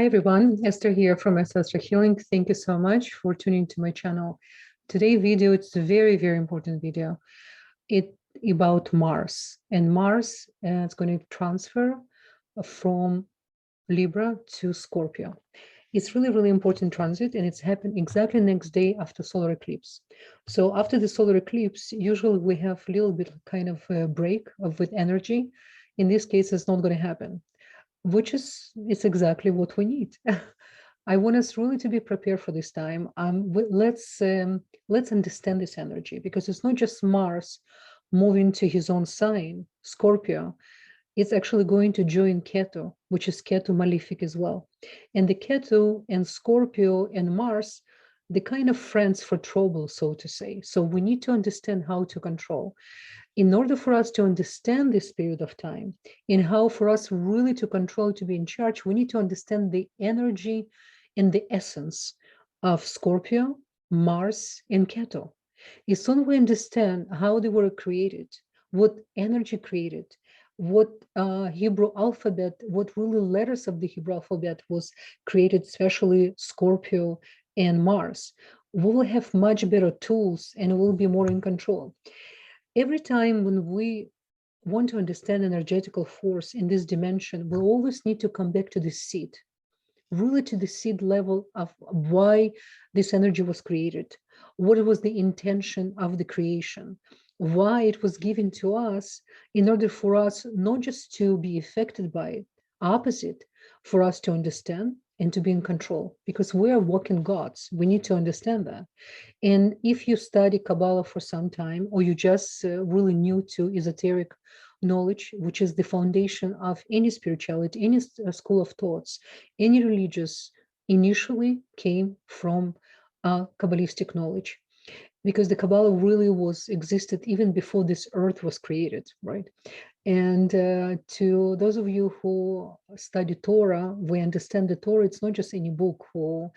Hi everyone, Esther here from Esther-Astro-Healing. Thank you so much for tuning to my channel. Today's video, it's a very, very important video. It's about Mars, and Mars is going to transfer from Libra to Scorpio. It's really, really important transit, and it's happened exactly next day after solar eclipse. So after the solar eclipse, usually we have a little bit kind of a break with energy. In this case, it's not going to happen, which is exactly what we need. I want us really to be prepared for this time. Let's understand this energy, because it's not just Mars moving to his own sign, Scorpio. It's actually going to join Ketu, which is Ketu malefic as well. And the Ketu and Scorpio and Mars, the kind of friends for trouble, so to say. So we need to understand how to control. In order for us to understand this period of time and how for us really to control, to be in charge, we need to understand the energy and the essence of Scorpio, Mars, and Ketu. As soon as we understand how they were created, what energy created, what Hebrew alphabet, what really letters of the Hebrew alphabet was created, especially Scorpio and Mars, we will have much better tools and we'll be more in control. Every time when we want to understand energetical force in this dimension, we always need to come back to the seed, really to the seed level of why this energy was created, what was the intention of the creation, why it was given to us, in order for us not just to be affected by it, opposite, for us to understand and to be in control, because we are walking gods. We need to understand that. And if you study Kabbalah for some time, or you just really new to esoteric knowledge, which is the foundation of any spirituality, any school of thoughts, any religious, initially came from Kabbalistic knowledge, because the Kabbalah really existed even before this earth was created, right? And to those of you who study Torah, we understand the Torah, it's not just any book or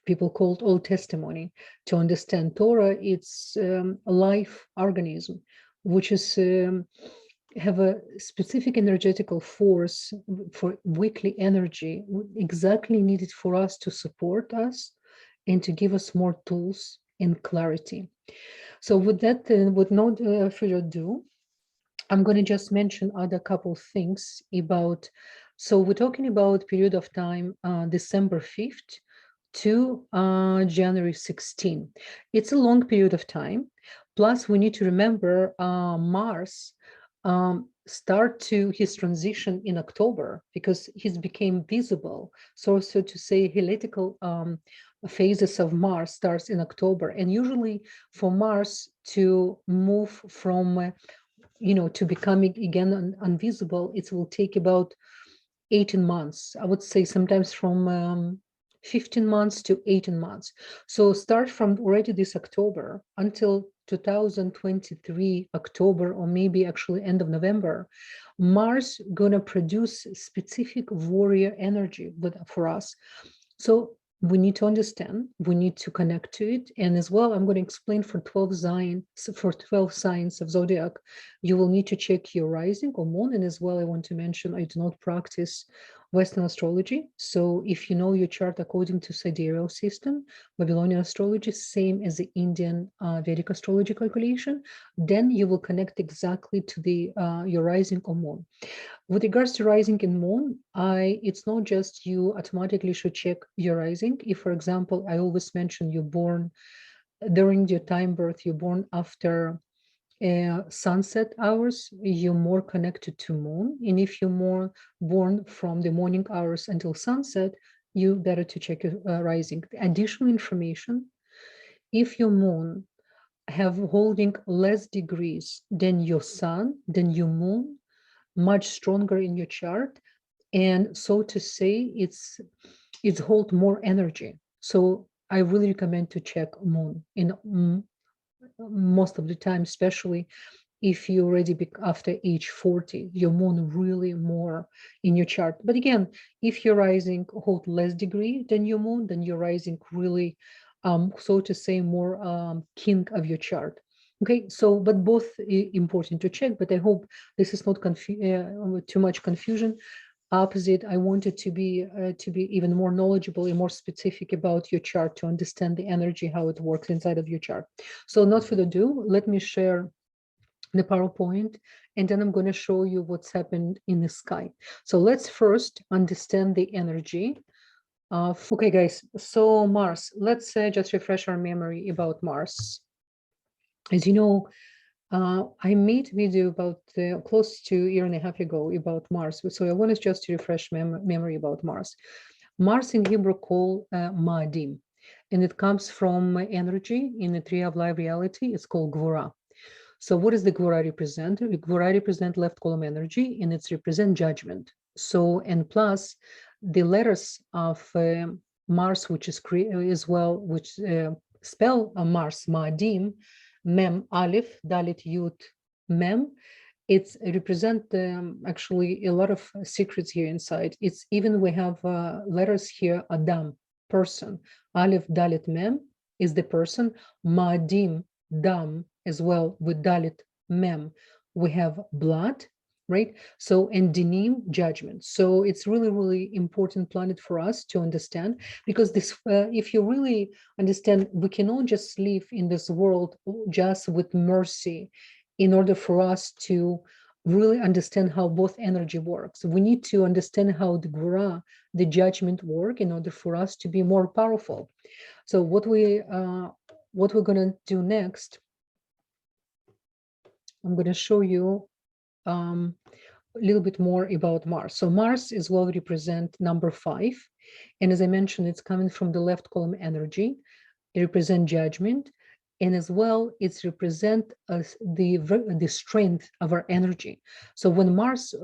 people called Old Testimony. To understand Torah, it's a life organism, which is have a specific energetical force for weekly energy, exactly needed for us to support us and to give us more tools and clarity. So with that, with no further ado, I'm going to just mention other couple things about, so we're talking about period of time, December 5th to January 16. It's a long period of time. Plus, we need to remember Mars start to his transition in October, because he's became visible. So to say, heliotical phases of Mars starts in October. And usually for Mars to move from to becoming again invisible, it will take about 18 months. I would say sometimes from 15 months to 18 months. So start from already this October until 2023 October, or maybe actually end of November, Mars gonna produce specific warrior energy for us. So we need to understand, we need to connect to it. And as well, I'm going to explain for 12 signs of zodiac, you will need to check your rising or moon. And as well, I want to mention, I do not practice Western astrology. So if you know your chart according to sidereal system, Babylonian astrology, same as the Indian Vedic astrology calculation, then you will connect exactly to the your rising or moon. With regards to rising and moon, it's not just you automatically should check your rising. If, for example, I always mention you're born during your time birth, you're born after sunset hours, you're more connected to moon. And if you're more born from the morning hours until sunset, you better to check your rising. Additional information, if your moon have holding less degrees than your sun, than your moon, much stronger in your chart, and so to say, it's hold more energy. So I really recommend to check moon in most of the time, especially if you already after age 40, your moon really more in your chart. But again, if your rising hold less degree than your moon, then your rising really so to say more king of your chart. Okay, so but both important to check, but I hope this is not too much confusion. Opposite, I wanted to be even more knowledgeable and more specific about your chart to understand the energy, how it works inside of your chart. So not further ado, let me share the PowerPoint, and then I'm going to show you what's happened in the sky. So let's first understand the energy of, okay guys, so Mars, let's just refresh our memory about Mars. As you know, I made a video about close to a year and a half ago about Mars. So I wanted just to refresh memory about Mars. Mars in Hebrew called Ma'adim, and it comes from energy in the tree of life reality. It's called Gvura. So what does the Gvura represent? The Gvura represent left column energy, and it's represent judgment. So, and plus the letters of Mars, which is as well, which spell Mars, Ma'adim, Mem, Aleph, Dalit, Yud, Mem. It's represent actually a lot of secrets here inside. It's even we have letters here, Adam, person. Aleph, Dalit, Mem is the person. Ma'adim, Dam, as well with Dalit, Mem. We have blood, right? So, and Dinim, judgment. So it's really, really important planet for us to understand, because this, if you really understand, we cannot just live in this world just with mercy in order for us to really understand how both energy works. We need to understand how the Gvura, the judgment work in order for us to be more powerful. So what we're going to do next, I'm going to show you a little bit more about Mars. So Mars is well represent number 5. And as I mentioned, it's coming from the left column energy. It represents judgment. And as well, it's represent the strength of our energy. So when Mars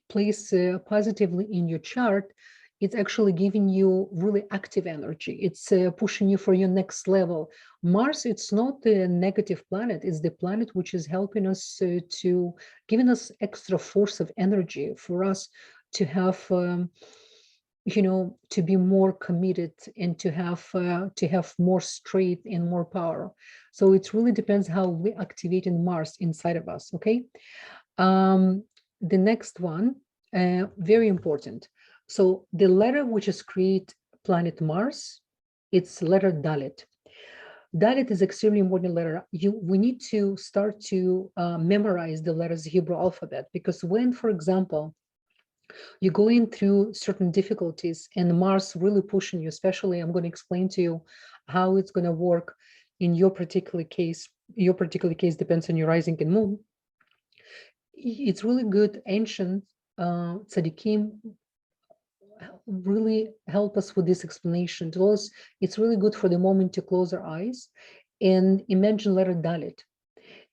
plays positively in your chart, it's actually giving you really active energy. It's pushing you for your next level. Mars, it's not a negative planet. It's the planet which is helping us to giving us extra force of energy for us to have, you know, to be more committed and to have more strength and more power. So it really depends how we activate in Mars inside of us. Okay. The next one, very important. So the letter which is create planet Mars, it's letter Dalet. Dalet is extremely important letter. We need to start to memorize the letters Hebrew alphabet, because when, for example, you're going through certain difficulties and Mars really pushing you, especially I'm going to explain to you how it's going to work in your particular case. Your particular case depends on your rising and moon. It's really good. Ancient tzaddikim really help us with this explanation. To us, it's really good for the moment to close our eyes and imagine letter Dalet.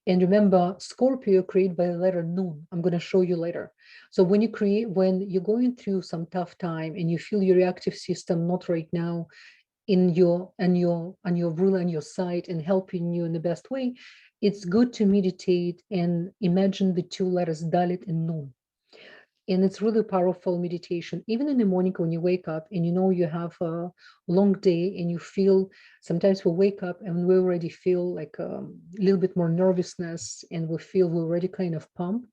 And remember, Scorpio created by the letter Nun. I'm going to show you later. So when you're going through some tough time and you feel your reactive system not right now on your rule on your side and helping you in the best way, it's good to meditate and imagine the two letters Dalet and Nun. And it's really powerful meditation. Even in the morning when you wake up and you know you have a long day and you feel, sometimes we wake up and we already feel like a little bit more nervousness and we feel we already kind of pump.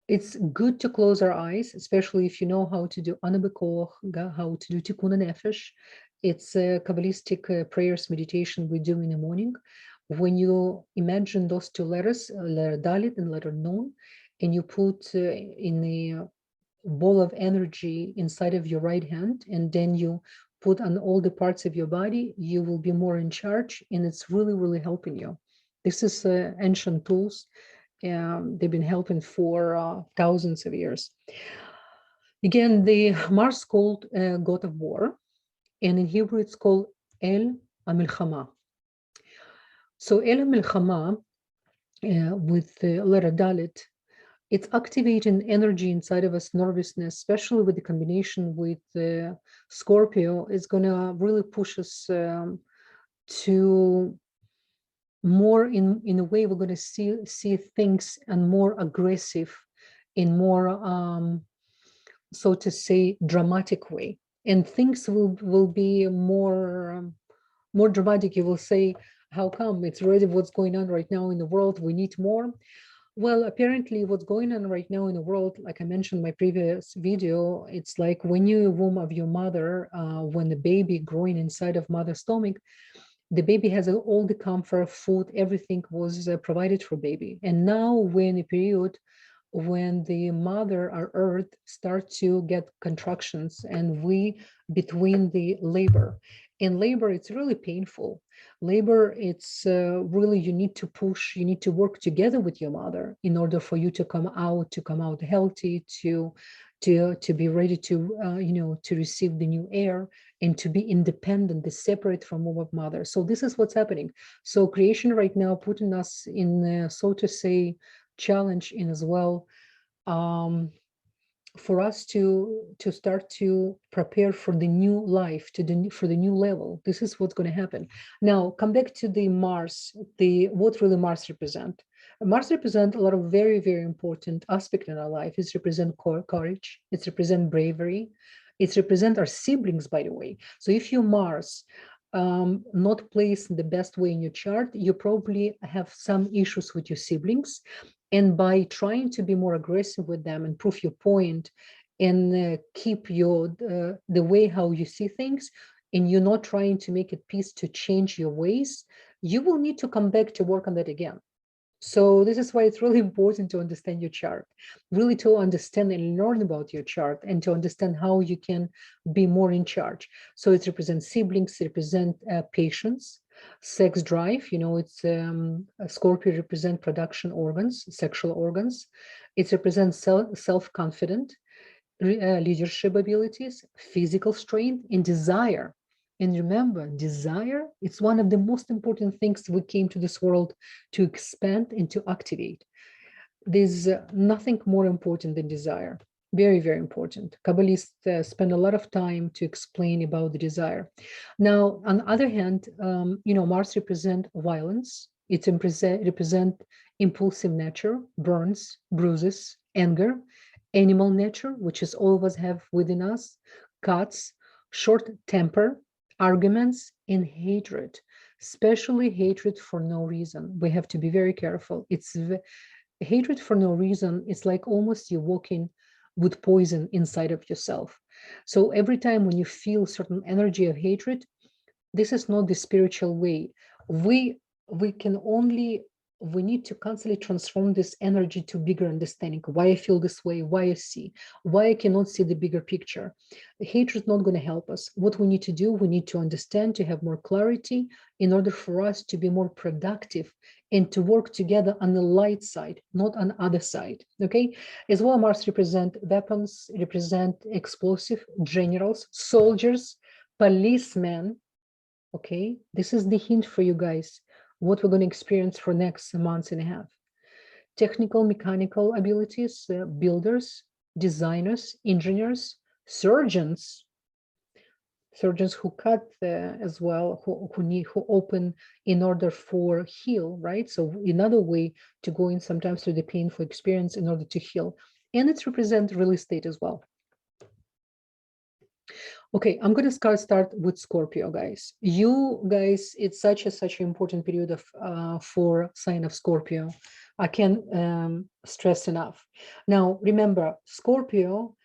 It's good to close our eyes, especially if you know how to do Ana B'Koach, how to do Tikkun Nefesh. It's a Kabbalistic prayers meditation we do in the morning. When you imagine those two letters, letter Dalet and letter Nun, and you put in a ball of energy inside of your right hand, and then you put on all the parts of your body, you will be more in charge, and it's really, really helping you. This is ancient tools. They've been helping for thousands of years. Again, the Mars called God of War, and in Hebrew it's called El HaMilchama. So El HaMilchama, with the letter Dalet, it's activating energy inside of us, nervousness, especially with the combination with Scorpio, is going to really push us to more in a way we're going to see things and more aggressive, in more so to say dramatic way, and things will be more dramatic. You will say, how come? It's already what's going on right now in the world. We need more. Well, apparently what's going on right now in the world, like I mentioned in my previous video, it's like when you're in the womb of your mother, when the baby growing inside of mother's stomach, the baby has all the comfort, food, everything was provided for baby. And now we're in a period when the mother or earth start to get contractions and we between the labor. In labor, it's really painful. Labor, it's really, you need to push, you need to work together with your mother in order for you to come out healthy, to be ready to, to receive the new air and to be independent, be separate from our mother. So this is what's happening. So creation right now putting us in, so to say, challenge in as well, for us to start to prepare for the new life, for the new level. This is what's going to happen. Now come back to the Mars, what really Mars represent. Mars represent a lot of very, very important aspect in our life. It represent courage, it represent bravery, it represent our siblings, by the way. So if you Mars not placed in the best way in your chart, you probably have some issues with your siblings. And by trying to be more aggressive with them and prove your point and keep your the way how you see things, and you're not trying to make it peace to change your ways, you will need to come back to work on that again. So this is why it's really important to understand your chart, really to understand and learn about your chart and to understand how you can be more in charge. So it represents siblings, it represents patience, sex drive. It's Scorpio represent production organs, sexual organs. It represents self-confident, leadership abilities, physical strength, and desire. And remember, desire, it's one of the most important things we came to this world to expand and to activate. There's nothing more important than desire. Very, very important. Kabbalists spend a lot of time to explain about the desire. Now, on the other hand, Mars represent violence. It represent impulsive nature, burns, bruises, anger, animal nature, which is all of us have within us, cuts, short temper, arguments, and hatred, especially hatred for no reason. We have to be very careful. It's hatred for no reason. It's like almost you're walking with poison inside of yourself. So every time when you feel certain energy of hatred, this is not the spiritual way. We can only, we need to constantly transform this energy to bigger understanding. Why I feel this way, why I see, why I cannot see the bigger picture. Hatred is not going to help us. What we need to do, we need to understand, to have more clarity in order for us to be more productive and to work together on the light side, not on the other side. Okay. As well, Mars represent weapons, represent explosive, generals, soldiers, policemen. Okay, this is the hint for you guys, what we're going to experience for next month and a half. Technical, mechanical abilities, builders, designers, engineers, surgeons who cut as well, who open in order for heal, right? So another way to go in sometimes through the painful experience in order to heal. And it represents real estate as well. Okay, I'm going to start with Scorpio, guys. You guys, it's such an important period of for sign of Scorpio. I can't stress enough. Now, remember, Scorpio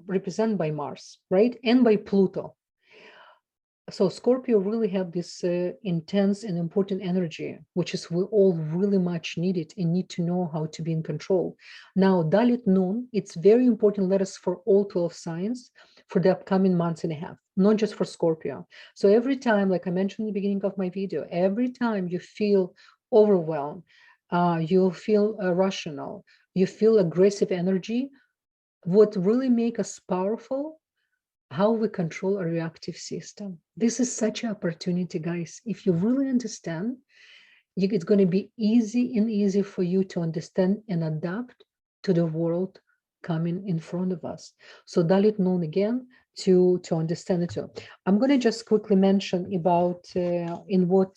represented by Mars, right? And by Pluto. So Scorpio really have this intense and important energy, which is we all really much need it and need to know how to be in control. Now, Dalit Noon, it's very important letters for all 12 signs for the upcoming months and a half, not just for Scorpio. So every time, like I mentioned in the beginning of my video, every time you feel overwhelmed, you feel irrational, you feel aggressive energy, what really make us powerful, how we control a reactive system. This is such an opportunity, guys. If you really understand, it's going to be easy for you to understand and adapt to the world coming in front of us. So Dalit Noon again to understand it too. I'm going to just quickly mention about in what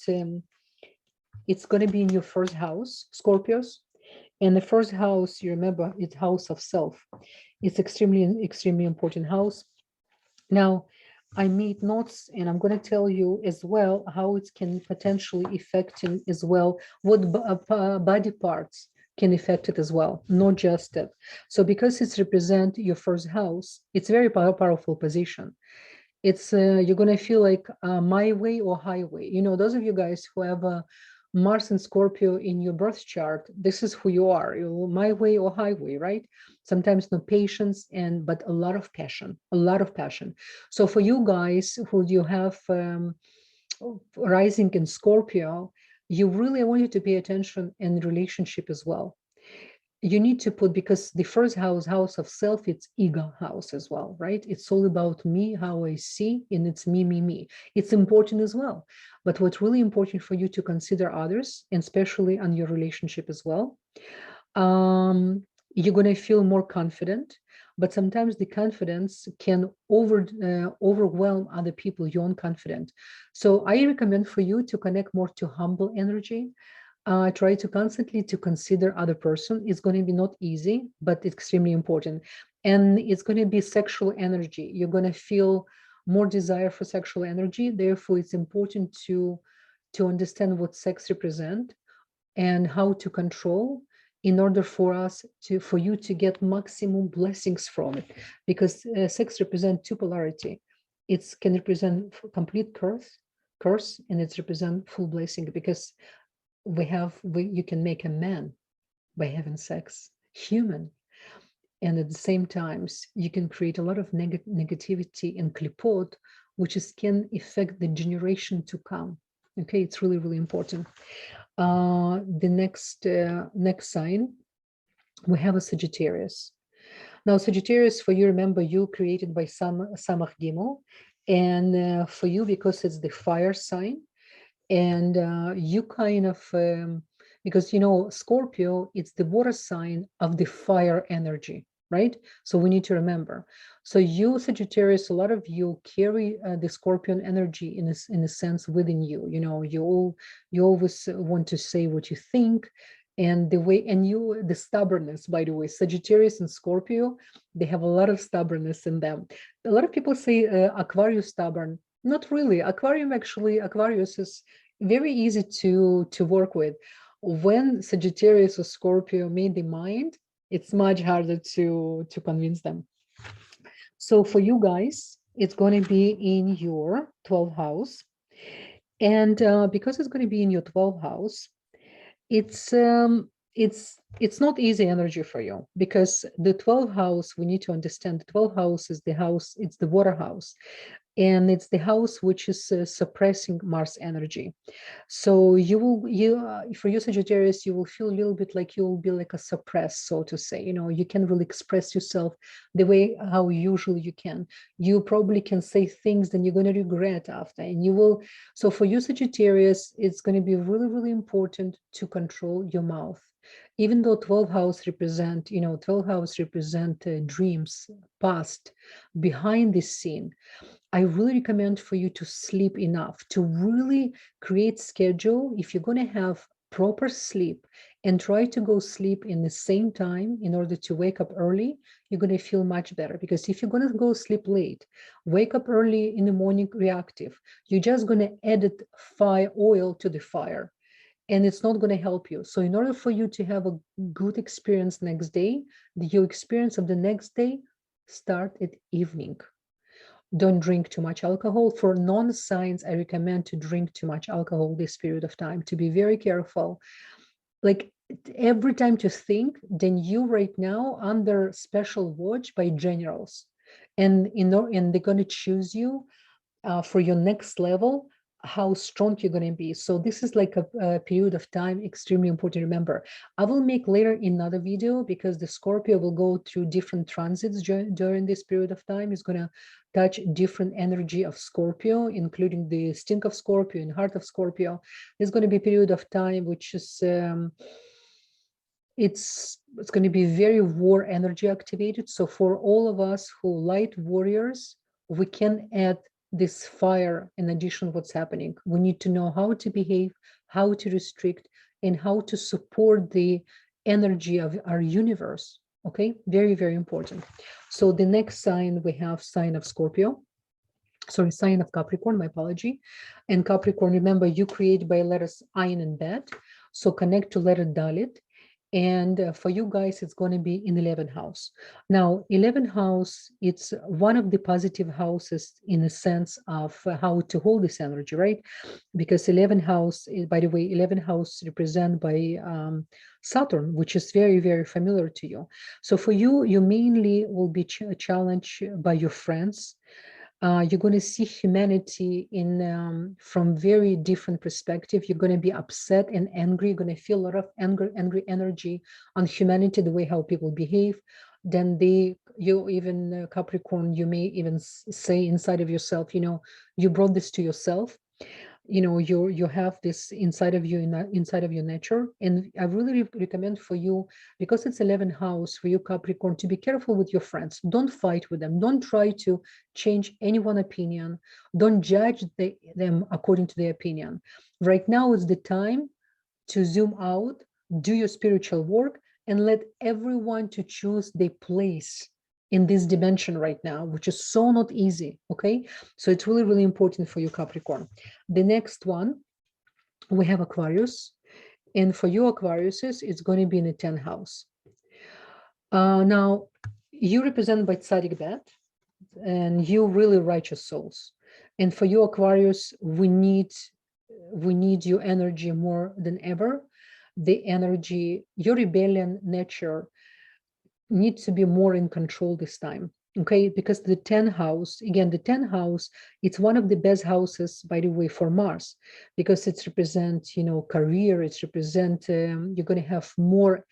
it's going to be in your first house, Scorpios. And the first house, you remember, it's house of self. It's extremely important house. Now, I made notes, and I'm going to tell you as well how it can potentially affect him as well, what body parts can affect it as well, not just it. So because it's represent your first house, it's very powerful position. It's you're going to feel like my way or highway. You know, those of you guys who have Mars and Scorpio in your birth chart, this is who you are. You're my way or highway, right? Sometimes no patience, but a lot of passion, a lot of passion. So for you guys who you have rising in Scorpio, you really, I want you to pay attention in relationship as well. You need to put, because the first house of self, it's ego house as well, right? It's all about me, how I see, and it's me. It's important as well. But what's really important for you to consider others, and especially on your relationship as well. You're going to feel more confident, but sometimes the confidence can overwhelm other people, your own confidence. So I recommend for you to connect more to humble energy. Try to constantly to consider other person. It's going to be not easy, but it's extremely important. And it's going to be sexual energy. You're going to feel more desire for sexual energy. Therefore, it's important to understand what sex represent and how to control in order for you to get maximum blessings from it. Because sex represents two polarity. It can represent complete curse, and it's represent full blessing, because you can make a man by having sex, human, and at the same times you can create a lot of negativity and klipot, which can affect the generation to come. Okay, it's really, really important. The next sign, we have a Sagittarius. Now, Sagittarius, for you, remember, you created by Samach Gimel, and for you, because it's the fire sign, and you kind of, because, you know, Scorpio, it's the water sign of the fire energy, right? So we need to remember. So you, Sagittarius, a lot of you carry the Scorpion energy in a sense within you. You know, you always want to say what you think, and the stubbornness, by the way, Sagittarius and Scorpio, they have a lot of stubbornness in them. A lot of people say Aquarius stubborn. Not really. Aquarius is very easy to work with. When Sagittarius or Scorpio made the mind, it's much harder to convince them. So for you guys, it's going to be in your 12th house. And because it's going to be in your 12th house, it's not easy energy for you, because the 12th house, we need to understand, the 12th house is the house, it's the water house, and it's the house which is suppressing Mars energy. So for you, Sagittarius, you will feel a little bit like you will be like a suppressed, so to say. You know, you can't really express yourself the way how usually you can. You probably can say things that you're going to regret after, and you will. So for you, Sagittarius, it's going to be really, really important to control your mouth. Even though 12th house represent, 12th house represent dreams, past, behind the scene. I really recommend for you to sleep enough, to really create schedule. If you're going to have proper sleep, and try to go sleep in the same time in order to wake up early, you're going to feel much better. Because if you're going to go sleep late, wake up early in the morning reactive, you're just going to add fire oil to the fire, and it's not going to help you. So in order for you to have a good experience next day, your experience of the next day start at evening. Don't drink too much alcohol. For non-signs, I recommend to drink too much alcohol this period of time, to be very careful. Like every time to think, then you right now under special watch by generals, and they're going to choose you for your next level, how strong you're going to be. So this is like a period of time extremely important to remember. I will make later another video, because the Scorpio will go through different transits during this period of time. It's going to touch different energy of Scorpio, including the stink of Scorpio and heart of Scorpio. There's going to be a period of time which is it's going to be very war energy activated. So for all of us who light warriors, we can add this fire in addition to what's happening. We need to know how to behave, how to restrict, and how to support the energy of our universe. Okay, very, very important. So the next sign, we have sign of Scorpio. sorry, sign of Capricorn, my apology. And Capricorn, remember, you create by letters Ayin and Bet. So connect to letter Dalit. And for you guys, it's going to be in 11th house. Now, 11th house, it's one of the positive houses in the sense of how to hold this energy, right? Because 11th house, by the way, 11th house represented by Saturn, which is very, very familiar to you. So for you, you mainly will be challenged by your friends. You're going to see humanity in from very different perspective. You're going to be upset and angry. You're going to feel a lot of angry energy on humanity, the way how people behave. Then you even Capricorn, you may even say inside of yourself, you brought this to yourself. You have this inside of you, inside of your nature. And I really recommend for you, because it's 11th house for you, Capricorn, to be careful with your friends. Don't fight with them. Don't try to change anyone's opinion. Don't judge them according to their opinion. Right now is the time to zoom out, do your spiritual work, and let everyone to choose their place in this dimension right now, which is so not easy. Okay, so it's really, really important for you, Capricorn. The next one, we have Aquarius, and for you, Aquariuses, it's going to be in the 10th house. Now, you represent by Tzaddik Bet, and you really righteous souls. And for you, Aquarius, we need your energy more than ever. The energy, your rebellion nature needs to be more in control this time. Okay, because the 10th house, again, the 10th house, it's one of the best houses, by the way, for Mars, because it's represent, career, it's represent, you're going to have more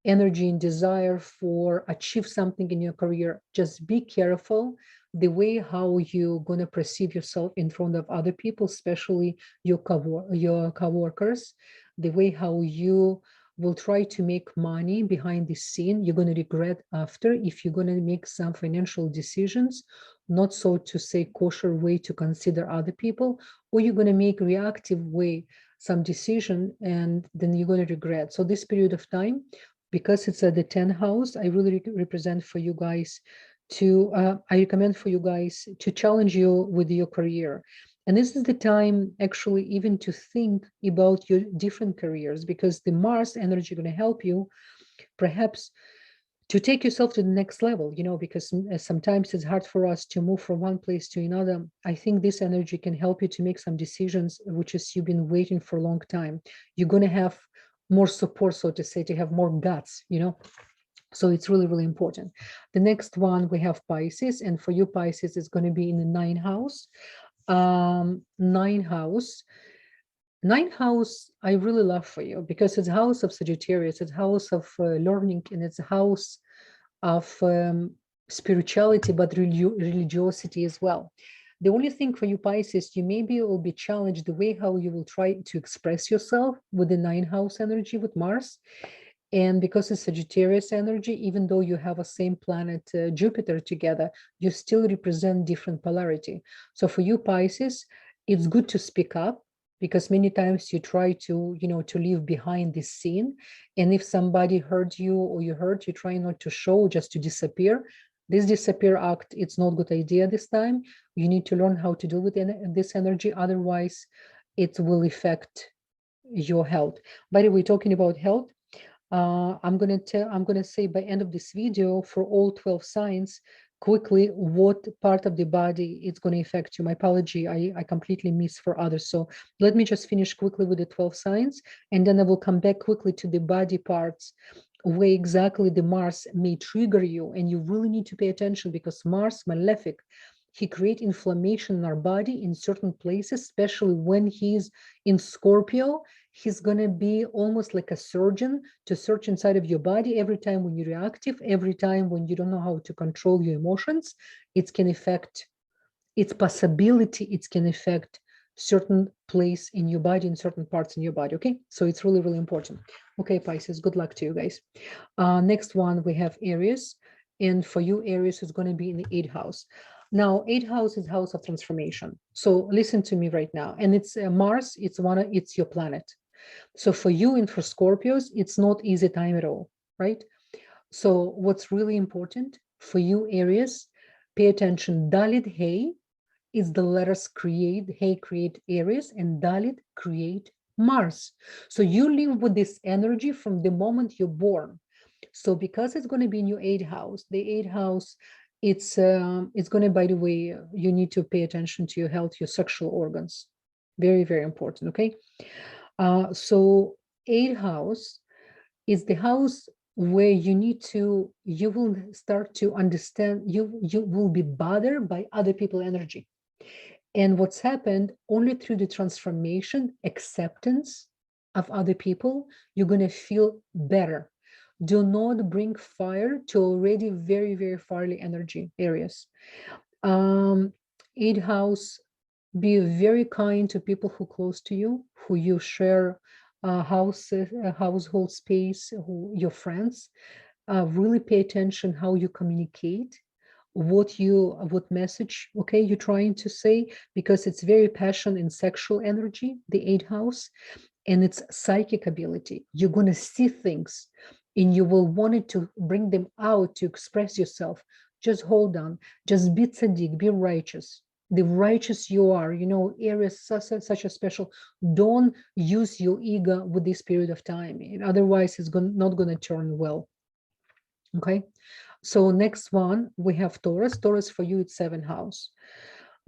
energy and desire for achieve something in your career. Just be careful the way how you're going to perceive yourself in front of other people, especially your coworkers, the way how you will try to make money behind the scene. You're going to regret after if you're going to make some financial decisions, not so to say kosher way to consider other people, or you're going to make reactive way some decision and then you're going to regret. So this period of time, because it's at the 10th house, I really represent for you guys I recommend for you guys to challenge you with your career. And this is the time actually even to think about your different careers, because the Mars energy going to help you perhaps to take yourself to the next level, because sometimes it's hard for us to move from one place to another. I think this energy can help you to make some decisions, which is you've been waiting for a long time. You're going to have more support, so to say, to have more guts, So it's really, really important. The next one, we have Pisces. And for you, Pisces, is going to be in the 9th house. 9th house. 9th house, I really love for you because it's house of Sagittarius, it's house of learning, and it's a house of spirituality, but religiosity as well. The only thing for you, Pisces, you maybe will be challenged the way how you will try to express yourself with the 9th house energy with Mars. And because it's Sagittarius energy, even though you have a same planet, Jupiter together, you still represent different polarity. So for you, Pisces, it's good to speak up, because many times you try to, to leave behind this scene. And if somebody hurt you or you hurt, you try not to show, just to disappear. This disappear act, it's not a good idea this time. You need to learn how to deal with this energy. Otherwise, it will affect your health. By the way, talking about health, I'm going to say by end of this video for all 12 signs quickly what part of the body it's going to affect you. My apology, I completely missed for others. So let me just finish quickly with the 12 signs, and then I will come back quickly to the body parts where exactly the Mars may trigger you. And you really need to pay attention, because Mars, malefic, he creates inflammation in our body in certain places, especially when he's in Scorpio. He's going to be almost like a surgeon to search inside of your body. Every time when you're reactive, every time when you don't know how to control your emotions, it can affect, its possibility, it can affect certain place in your body, in certain parts in your body. Okay, so it's really, really important. Okay, Pisces, good luck to you guys. Next one, we have Aries. And for you, Aries is going to be in the 8th house. Now, 8th house is house of transformation. So listen to me right now. And it's Mars, it's your planet. So for you and for Scorpios, it's not easy time at all, right? So what's really important for you, Aries, pay attention. Dalit Hey is the letters create, Hey create Aries, and Dalit create Mars. So you live with this energy from the moment you're born. So because it's going to be in your 8th house, the 8th house, it's going to, by the way, you need to pay attention to your health, your sexual organs. Very, very important, okay? So 8th house is the house where you will start to understand, you will be bothered by other people's energy. And what's happened, only through the transformation, acceptance of other people, you're going to feel better. Do not bring fire to already very, very fiery energy areas. 8th house, be very kind to people who are close to you, who you share household space, your friends. Really pay attention how you communicate, what message, okay, you're trying to say, because it's very passion and sexual energy, the 8th house, and it's psychic ability. You're going to see things and you will want it to bring them out, to express yourself. Just hold on, just be tzaddik, be righteous. The righteous you are, Aries, such a special. Don't use your ego with this period of time, otherwise it's not going to turn well. Okay, so next one, we have Taurus. Taurus for you, it's 7th house.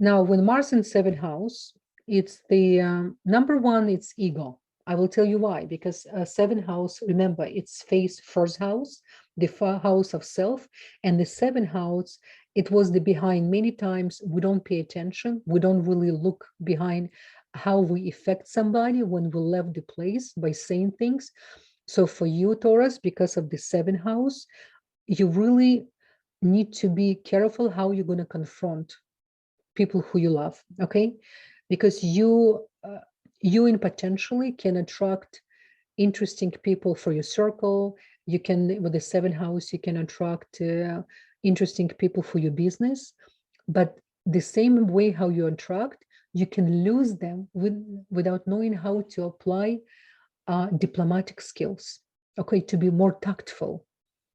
Now, when Mars in 7th house, it's the number one, it's ego. I will tell you why, because 7th house, remember, it's face 1st house, the house of self, and the 7th house, it was the behind. Many times we don't pay attention. We don't really look behind how we affect somebody when we left the place by saying things. So for you, Taurus, because of the 7th house, you really need to be careful how you're going to confront people who you love, okay? Because you in potentially can attract interesting people for your circle. You can, with the 7th house, you can attract interesting people for your business. But the same way how you attract, you can lose them without knowing how to apply diplomatic skills, okay, to be more tactful.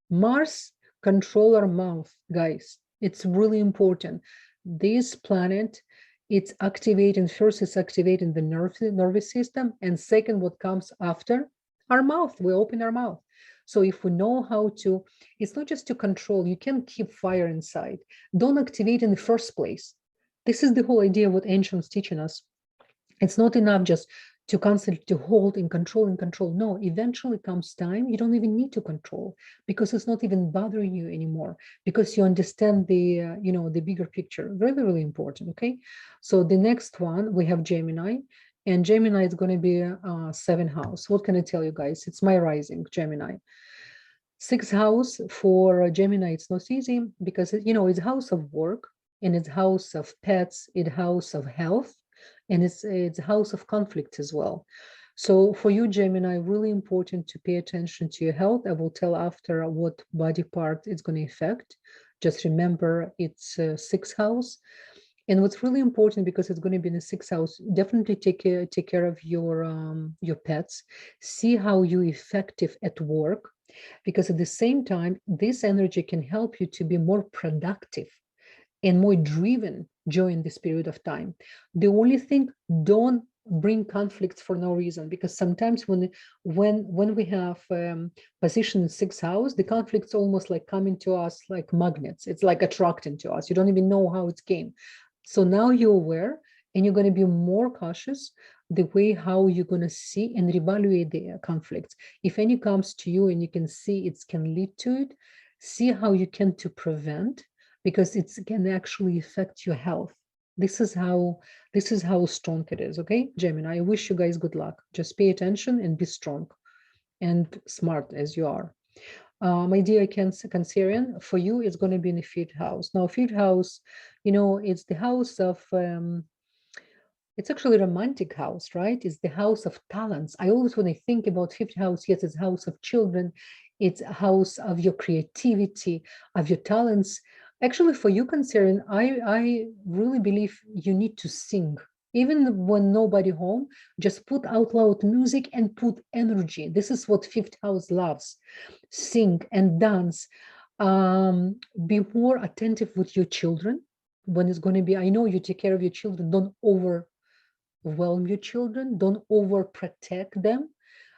Mars control our mouth, guys. It's really important. This planet, it's activating, first it's activating the nervous system, and second, what comes after, our mouth. We open our mouth. So if we know how to, it's not just to control, you can't keep fire inside. Don't activate in the first place. This is the whole idea of what ancients teaching us. It's not enough just to constantly to hold and control. No, eventually comes time you don't even need to control, because it's not even bothering you anymore, because you understand the the bigger picture. Really, really important. Okay, so the next one, we have Gemini, and Gemini is going to be 7th house. What can I tell you guys? It's my rising Gemini. 6th house for Gemini, it's not easy, because it's house of work, and it's house of pets, it's house of health, and it's house of conflict as well. So for you, Gemini, really important to pay attention to your health. I will tell after what body part it's going to affect. Just remember, it's 6th house. And what's really important, because it's going to be in the 6th house, definitely take care of your pets. See how you're effective at work, because at the same time, this energy can help you to be more productive and more driven during this period of time. The only thing, don't bring conflicts for no reason, because sometimes when we have position in 6th house, the conflicts almost like coming to us like magnets. It's like attracting to us. You don't even know how it came. So now you're aware, and you're going to be more cautious the way how you're going to see and reevaluate the conflicts. If any comes to you and you can see it can lead to it, see how you can to prevent, because it can actually affect your health. This is how strong it is. Okay, Gemini, I wish you guys good luck. Just pay attention and be strong and smart as you are. My dear Cancerian, for you, it's going to be in the 5th house. Now, 5th house, it's the house of, it's actually a romantic house, right? It's the house of talents. I always, when I think about 5th house, yes, it's house of children. It's a house of your creativity, of your talents. Actually, for you, Cancerian, I really believe you need to sing. Even when nobody home, just put out loud music and put energy. This is what 5th house loves. Sing and dance. Be more attentive with your children. when it's going to be, I know you take care of your children, don't overwhelm your children, don't overprotect them.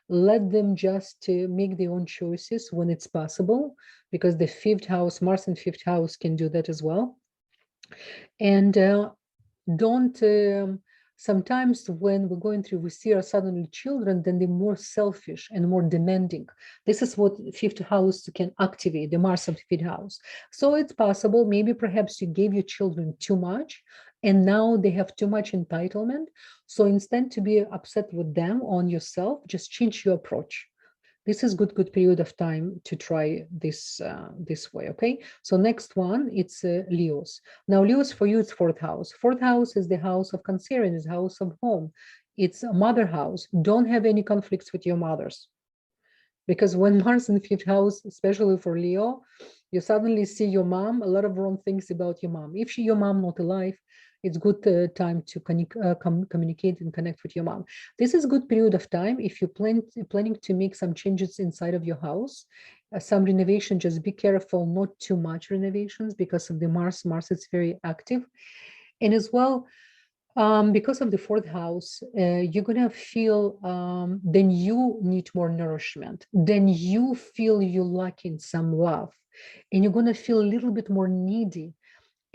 Let them just make their own choices when it's possible, because the fifth house, Mars in fifth house, can do that as well. And don't sometimes when we're going through, we see our suddenly children, then they're more selfish and more demanding. This is what fifth house can activate, the Mars of the fifth house. So it's possible, maybe perhaps you gave your children too much and now they have too much entitlement. So instead to be upset with them on yourself, just change your approach. This is good period of time to try this this way. Okay, so next one, it's Leos. Now Leos, for you, it's fourth house. Fourth house is the house of Cancerian, is house of home. It's a mother house. Don't have any conflicts with your mothers, because when Mars in the fifth house, especially for Leo, you suddenly see your mom, a lot of wrong things about your mom. If your mom not alive, it's good time to communicate and connect with your mom. This is a good period of time if you're planning to make some changes inside of your house, some renovation. Just be careful, not too much renovations, because of the Mars. Mars is very active. And as well, because of the fourth house, you're gonna feel then you need more nourishment, then you feel you're lacking some love, and you're gonna feel a little bit more needy,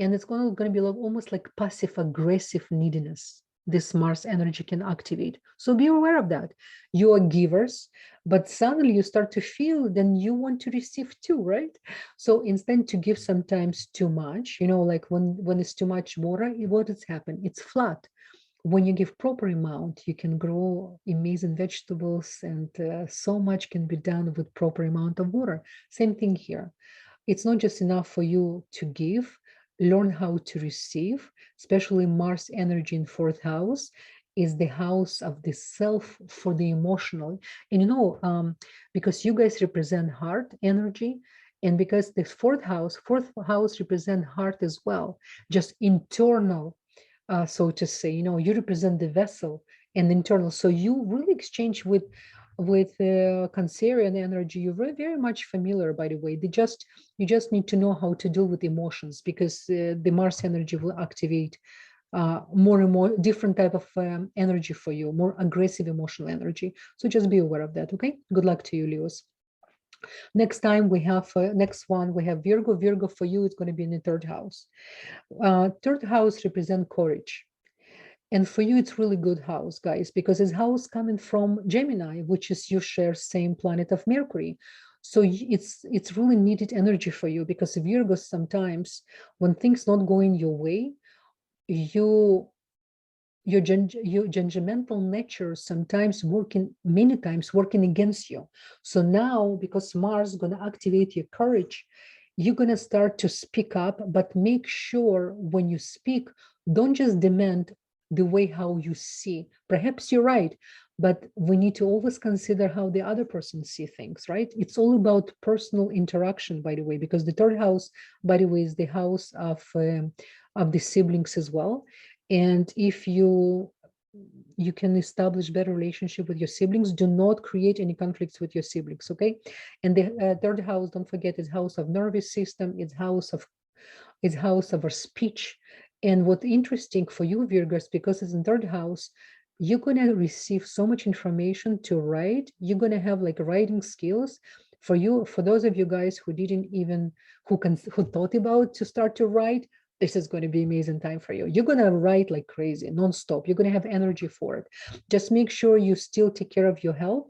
and it's gonna be like, almost like passive aggressive neediness. This Mars energy can activate. So be aware of that. You are givers, but suddenly you start to feel then you want to receive too, right? So instead to give sometimes too much, you know, like when it's too much water, what has happened? It's flat. When you give proper amount, you can grow amazing vegetables, and so much can be done with proper amount of water. Same thing here. It's not just enough for you to give, learn how to receive, especially Mars energy in fourth house is the house of the self for the emotional. And you know, because you guys represent heart energy, and because the fourth house represent heart as well, just internal, so to say, you know, you represent the vessel and internal. So you really exchange with Cancerian energy. You're very much familiar, by the way. You just need to know how to deal with emotions, because the Mars energy will activate more and more different type of energy for you, more aggressive emotional energy. So just be aware of that. Okay, good luck to you, Leos. Next time we have next one, we have Virgo. Virgo, for you, it's going to be in the third house. Third house represent courage. And for you, it's really good house, guys, because it's house coming from Gemini, which is you share same planet of Mercury. So it's really needed energy for you, because Virgo, sometimes when things not going your way, your judgmental nature sometimes many times working against you. So now, because Mars is going to activate your courage, you're going to start to speak up, but make sure when you speak, don't just demand the way how you see. Perhaps you're right, but we need to always consider how the other person see things, right? It's all about personal interaction, by the way, because the third house, by the way, is the house of the siblings as well. And if you can establish better relationship with your siblings, do not create any conflicts with your siblings, okay? And the third house, don't forget, is house of nervous system, it's house of our speech. And what's interesting for you, Virgos, because it's in third house, you're going to receive so much information to write. You're going to have like writing skills. For you, for those of you guys who who thought about to start to write, this is going to be amazing time for you. You're going to write like crazy, nonstop. You're going to have energy for it. Just make sure you still take care of your health,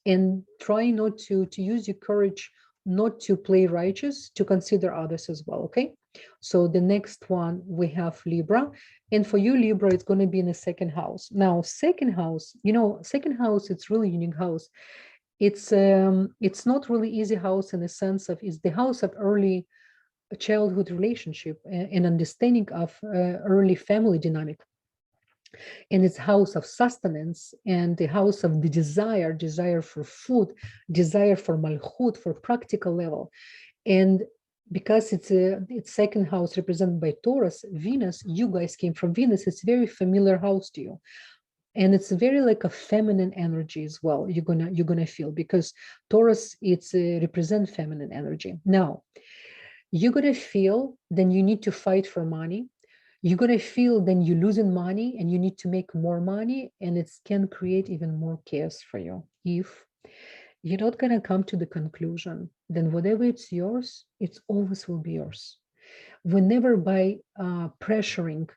and try not to use your courage, not to play righteous, to consider others as well, okay? So the next one, we have Libra. And for you, Libra, it's going to be in the second house. Now, second house, you know, second house, it's really unique house. It's not really easy house in the sense of it's the house of early childhood relationship and understanding of early family dynamic. And it's house of sustenance, and the house of the desire for food, desire for malchut, for practical level. And because it's second house represented by Taurus, Venus, you guys came from Venus, it's very familiar house to you. And it's very like a feminine energy as well. You're gonna feel, because Taurus, it's represent feminine energy. Now, you're gonna feel then you need to fight for money. You're going to feel then you're losing money and you need to make more money, and it can create even more chaos for you. If you're not going to come to the conclusion, then whatever it's yours, it's always will be yours. Whenever by pressuring,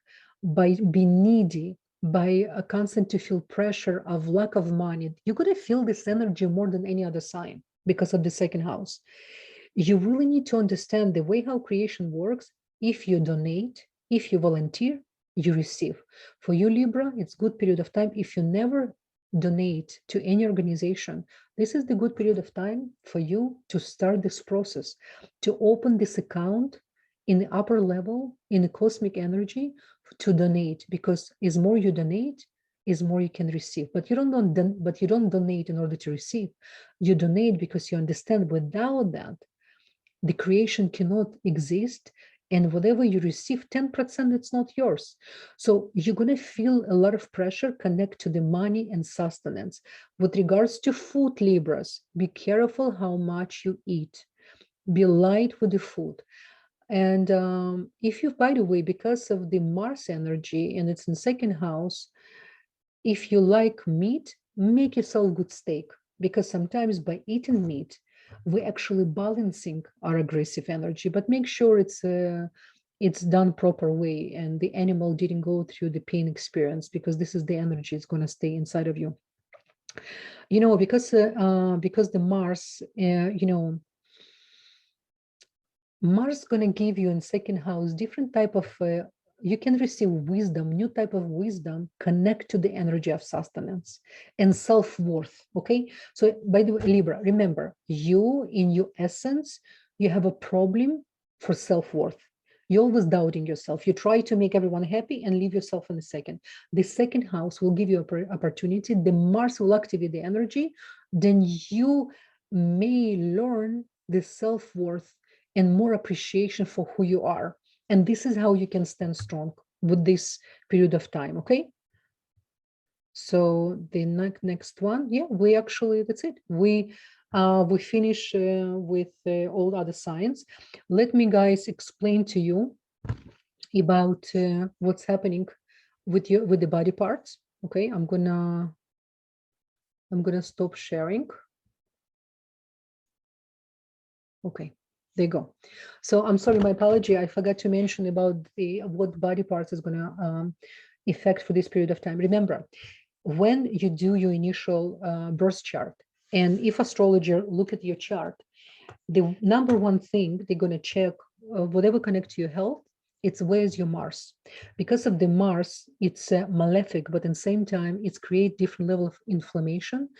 by being needy, by a constant to feel pressure of lack of money, you're going to feel this energy more than any other sign because of the second house. You really need to understand the way how creation works. If you donate, if you volunteer, you receive. For you, Libra, it's good period of time. If you never donate to any organization, this is the good period of time for you to start this process, to open this account in the upper level, in the cosmic energy, to donate, because is more you donate, is more you can receive. But you don't donate in order to receive. You donate because you understand without that, the creation cannot exist, and whatever you receive, 10%, it's not yours. So you're going to feel a lot of pressure connect to the money and sustenance. With regards to food, Libras, be careful how much you eat. Be light with the food. And if you, by the way, because of the Mars energy and it's in second house, if you like meat, make yourself good steak, because sometimes by eating meat, we're actually balancing our aggressive energy, but make sure it's done proper way and the animal didn't go through the pain experience, because this is the energy is going to stay inside of you. You know, because the Mars, Mars going to give you in second house different type of you can receive wisdom, new type of wisdom, connect to the energy of sustenance and self-worth. Okay, so by the way, Libra, remember, you in your essence, you have a problem for self-worth. You're always doubting yourself. You try to make everyone happy and leave yourself in the second. The second house will give you an opportunity. The Mars will activate the energy. Then you may learn the self-worth and more appreciation for who you are. And this is how you can stand strong with this period of time, okay? So the next one, yeah, we actually, that's it. We finish with all other signs. Let me, guys, explain to you about what's happening with the body parts. Okay, I'm gonna stop sharing. Okay. There you go. So I'm sorry, my apology. I forgot to mention about what body parts is going to affect for this period of time. Remember, when you do your initial birth chart, and if astrologer look at your chart, the number one thing they're going to check, whatever connects to your health, it's where's your Mars. Because of the Mars, it's malefic, but at the same time, it's create different level of inflammation.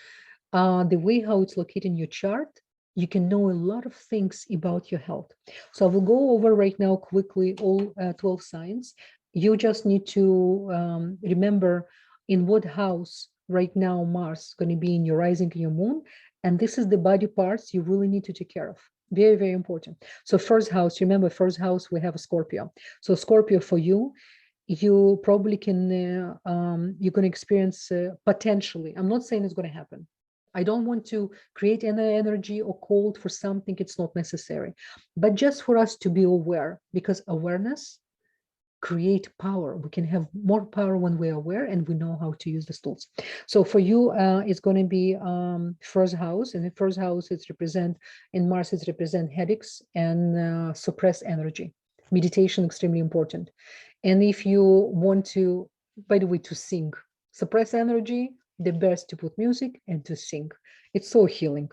The way how it's located in your chart, you can know a lot of things about your health. So I will go over right now quickly all 12 signs. You just need to remember in what house right now Mars is going to be in your rising and your moon. And this is the body parts you really need to take care of. Very, very important. So first house, remember first house, we have a Scorpio. So Scorpio for you, you probably can, you're going to experience potentially, I'm not saying it's going to happen. I don't want to create any energy or cold for something it's not necessary, but just for us to be aware, because awareness create power. We can have more power when we're aware and we know how to use the tools. So for you, it's going to be first house, and the first house is represent in Mars, is represent headaches and suppressed energy. Meditation extremely important. And if you want to, by the way, to sing, suppress energy, the best to put music and to sing. It's so healing,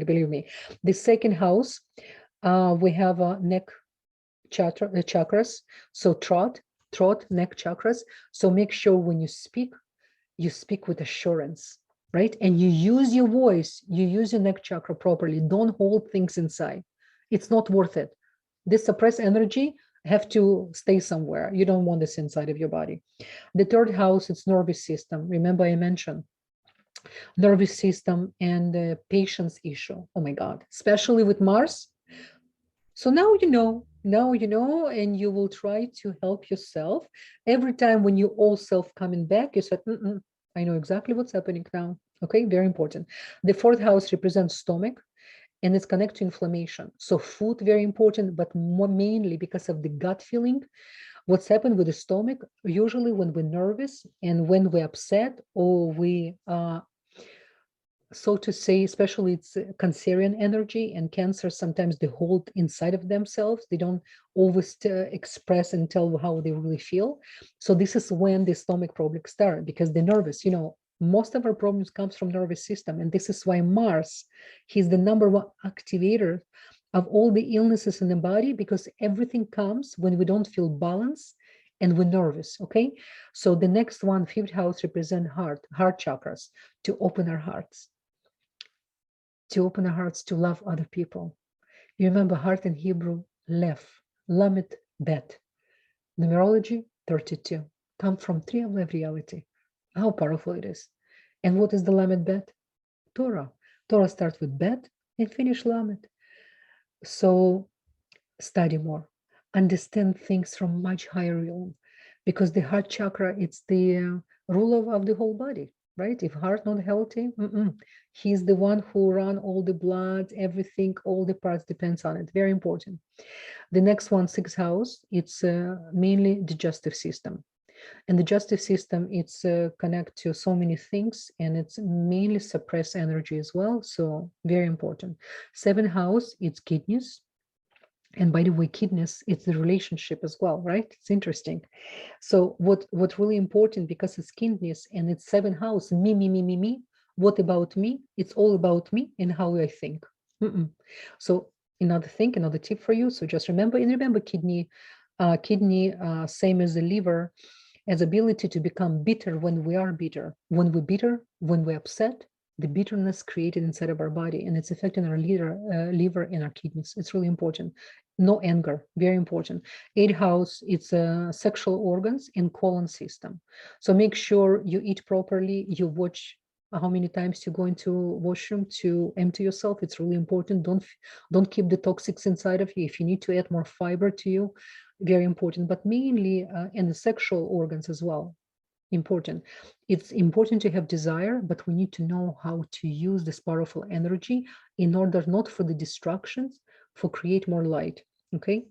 believe me. The second house, we have a neck chakras. So throat, neck chakras. So make sure when you speak with assurance, right? And you use your voice, you use your neck chakra properly. Don't hold things inside. It's not worth it. This suppressed energy have to stay somewhere. You don't want this inside of your body. The third house, it's nervous system. Remember I mentioned nervous system and the patience issue. Oh my God, especially with Mars. So now you know, and you will try to help yourself. Every time when you all self coming back, you said, I know exactly what's happening now. Okay, very important. The fourth house represents stomach, and it's connected to inflammation. So food, very important, but more mainly because of the gut feeling. What's happened with the stomach, usually when we're nervous and when we're upset or we so to say, especially it's Cancerian energy, and Cancer sometimes they hold inside of themselves. They don't always express and tell how they really feel. So this is when the stomach problems start, because they're nervous. You know, most of our problems comes from nervous system, and this is why Mars, he's the #1 activator of all the illnesses in the body, because everything comes when we don't feel balance and we're nervous. Okay, so the next one, 5th house, represent heart chakras, to open our hearts, to love other people. You remember heart in Hebrew, lev, lamet, bet. Numerology, 32. Come from 3 of life reality. How powerful it is. And what is the lamet bet? Torah. Torah starts with bet and finish lamet. So study more. Understand things from much higher realm. Because the heart chakra, it's the ruler of the whole body. Right? If heart not healthy, he's the one who run all the blood, everything, all the parts depends on it. Very important. The next one, 6th house, it's mainly digestive system. And the digestive system, it's connect to so many things, and it's mainly suppress energy as well. So very important. 7th house, it's kidneys. And by the way, kidneys, it's the relationship as well, right? It's interesting. So what's really important, because it's kidneys and it's 7th house, me. What about me? It's all about me and how I think. So another tip for you. So just remember, kidney, same as the liver, has ability to become bitter when we are bitter. When we're bitter, when we're upset, the bitterness created inside of our body, and it's affecting our liver and our kidneys. It's really important. No anger, very important. 8th house, it's sexual organs and colon system. So make sure you eat properly, you watch how many times you go into washroom to empty yourself. It's really important. Don't keep the toxics inside of you. If you need to add more fiber to you, very important, but mainly in the sexual organs as well. Important. It's important to have desire, but we need to know how to use this powerful energy in order not for the distractions, for create more light. Okay.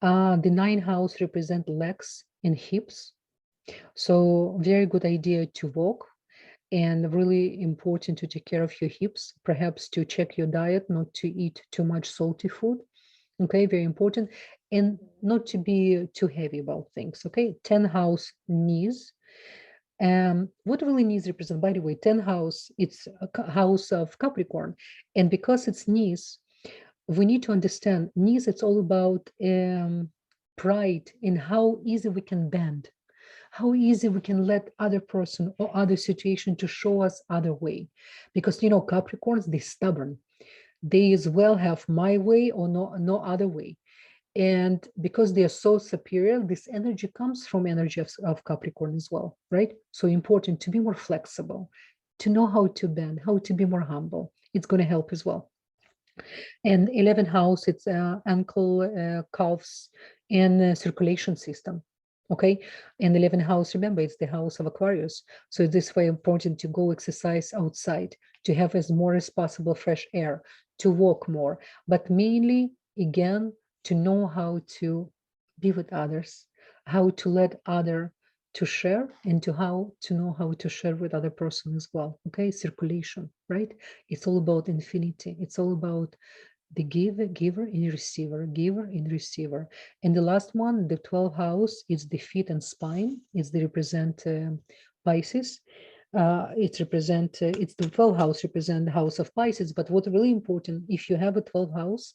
The 9th house represent legs and hips. So very good idea to walk, and really important to take care of your hips, perhaps to check your diet, not to eat too much salty food. Okay, very important. And not to be too heavy about things. Okay, 10th house, knees. What really knees represent? By the way, 10th house, it's a house of Capricorn. And because it's knees, we need to understand knees, it's all about pride in how easy we can bend, how easy we can let other person or other situation to show us other way. Because, you know, Capricorns, they're stubborn. They as well have my way or no other way. And because they are so superior, this energy comes from energy of Capricorn as well, right? So important to be more flexible, to know how to bend, how to be more humble. It's going to help as well. And 11th house, it's ankle, calves, and circulation system. Okay, and 11th house, remember, it's the house of Aquarius. So this way important to go exercise outside, to have as more as possible fresh air, to walk more, but mainly, again, to know how to be with others, how to let other to share, and to know how to share with other person as well. Okay, circulation, right? It's all about infinity. It's all about the giver and receiver, giver and receiver. And the last one, the 12th house, is the feet and spine. It's the represent Pisces. It's the 12th house represent the house of Pisces. But what really important, if you have a 12th house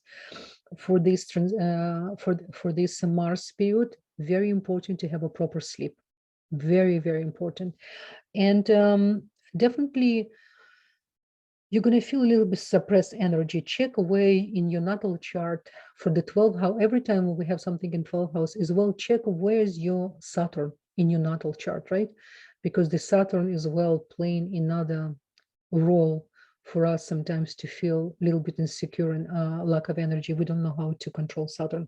for this for this Mars period, very important to have a proper sleep. Very, very important. And definitely you're going to feel a little bit suppressed energy. Check away in your natal chart for the 12th house. Every time we have something in 12th house as well, check where's your Saturn in your natal chart, right? Because the Saturn is well playing another role for us sometimes to feel a little bit insecure and lack of energy. We don't know how to control Saturn.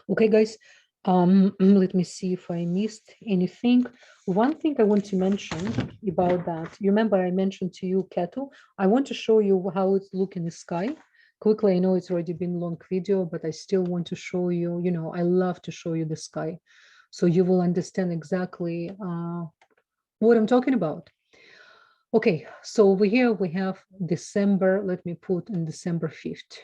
Okay, guys, let me see if I missed anything. One thing I want to mention about that, you remember I mentioned to you Ketu. I want to show you how it's looking in the sky. quickly. I know it's already been a long video, but I still want to show you, you know, I love to show you the sky. So you will understand exactly what I'm talking about. Okay, so over here we have December, let me put in December 5th.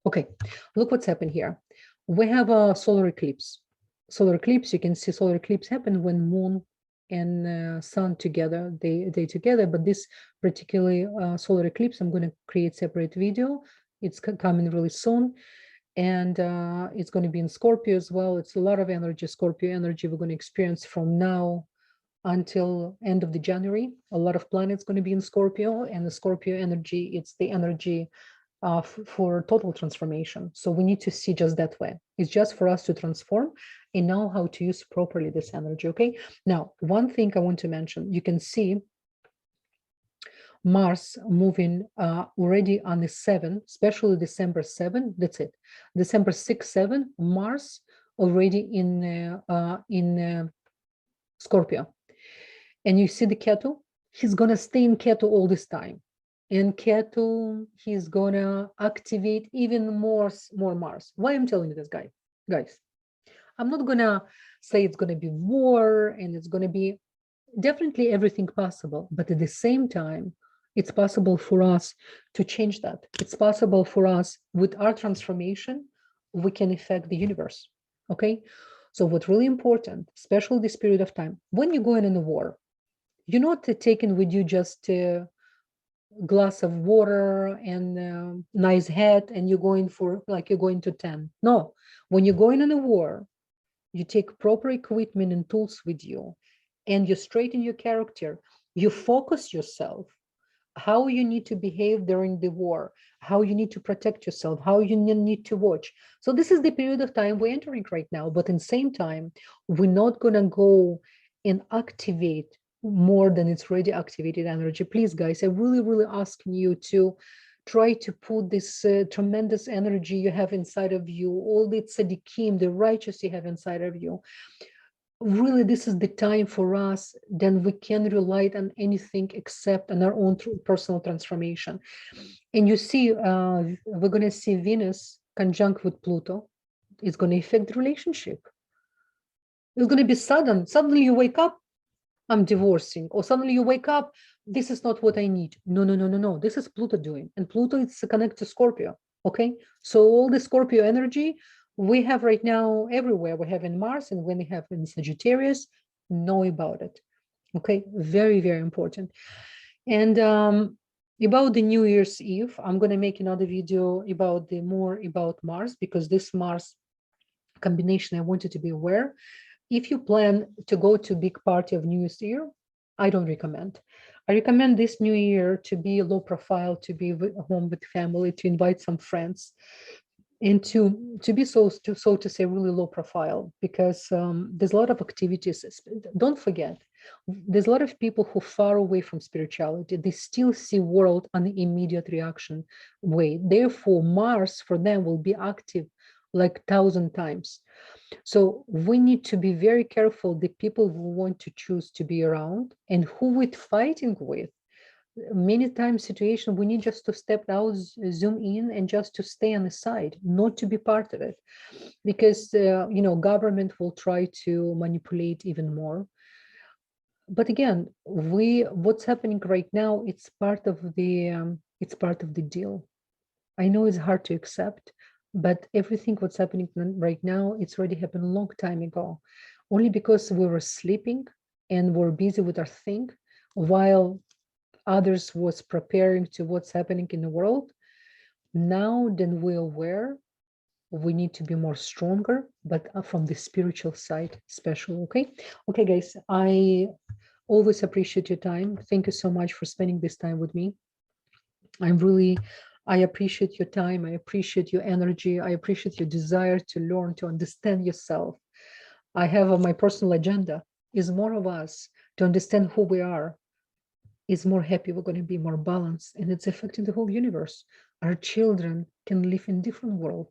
Okay, look what's happened here. We have a solar eclipse. Solar eclipse, you can see solar eclipse happen when moon and sun together, they together, but this particularly solar eclipse, I'm going to create separate video. It's coming really soon. And it's going to be in Scorpio as well. It's a lot of energy, Scorpio energy we're going to experience from now until end of the January. A lot of planets going to be in Scorpio, and the Scorpio energy, it's the energy for total transformation. So we need to see just that way. It's just for us to transform and know how to use properly this energy, okay? Now, one thing I want to mention, you can see Mars moving already on the 7th, especially December 7th, that's it. December 6, 7, Mars already in Scorpio. And you see the Ketu, he's gonna stay in Ketu all this time. And Ketu, he's gonna activate even more Mars. Why I'm telling you this, guys? I'm not gonna say it's gonna be war and it's gonna be definitely everything possible, but at the same time, it's possible for us to change that. It's possible for us with our transformation, we can affect the universe, okay? So what's really important, especially this period of time, when you're going in a war, you're not taking with you just a glass of water and a nice hat and you're going for, like you're going to 10. No, when you're going in a war, you take proper equipment and tools with you, and you straighten your character, you focus yourself, how you need to behave during the war, how you need to protect yourself, how you need to watch. So this is the period of time we're entering right now, but in the same time, we're not gonna go and activate more than it's already activated energy. Please, guys, I really asking you to try to put this tremendous energy you have inside of you, all the tzaddikim, the righteous you have inside of you. Really, this is the time for us, then we can rely on anything except on our own personal transformation. And you see, we're going to see Venus conjunct with Pluto. It's going to affect the relationship. It's going to be sudden. Suddenly you wake up, I'm divorcing, or suddenly you wake up, this is not what I need. No. This is Pluto doing, and Pluto is connected to Scorpio. Okay, so all the Scorpio energy we have right now everywhere. We have in Mars, and when we have in Sagittarius, know about it. Okay, very important. And about the New Year's Eve, I'm going to make another video about more about Mars, because this Mars combination I wanted to be aware. If you plan to go to a big party of New Year's Year, I don't recommend. I recommend this New Year to be low profile, to be home with family, to invite some friends, and to be so to say really low profile, because there's a lot of activities. Don't forget, there's a lot of people who are far away from spirituality. They still see world on the immediate reaction way. Therefore, Mars for them will be active like 1,000 times. So we need to be very careful the people who want to choose to be around and who we're fighting with. Many times situation, we need just to step out, zoom in, and just to stay on the side, not to be part of it, because you know, government will try to manipulate even more. But again, what's happening right now, it's part of the deal. I know it's hard to accept, but everything what's happening right now, it's already happened a long time ago, only because we were sleeping and we're busy with our thing while others was preparing to what's happening in the world. Now then we're aware, we need to be more stronger, but from the spiritual side especially. Okay guys, I always appreciate your time. Thank you so much for spending this time with me. I appreciate your time. I appreciate your energy. I appreciate your desire to learn, to understand yourself. I have my personal agenda is more of us to understand who we are, is more happy, we're going to be more balanced, and it's affecting the whole universe. Our children can live in different world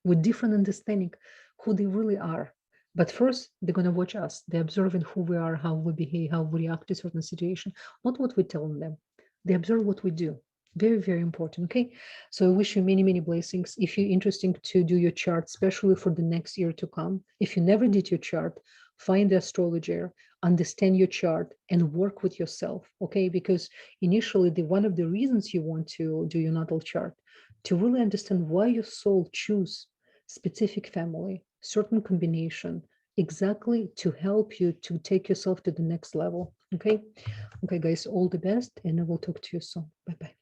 with different understanding who they really are. But first, they're going to watch us. They're observing who we are, how we behave, how we react to certain situation, not what we tell them. They observe what we do. Very, very important. Okay. So I wish you many, many blessings. If you're interested to do your chart, especially for the next year to come, if you never did your chart, find the astrologer, understand your chart, and work with yourself. Okay. Because initially, one of the reasons you want to do your natal chart, to really understand why your soul choose specific family, certain combination, exactly to help you to take yourself to the next level. Okay. Okay, guys, all the best, and I will talk to you soon. Bye bye.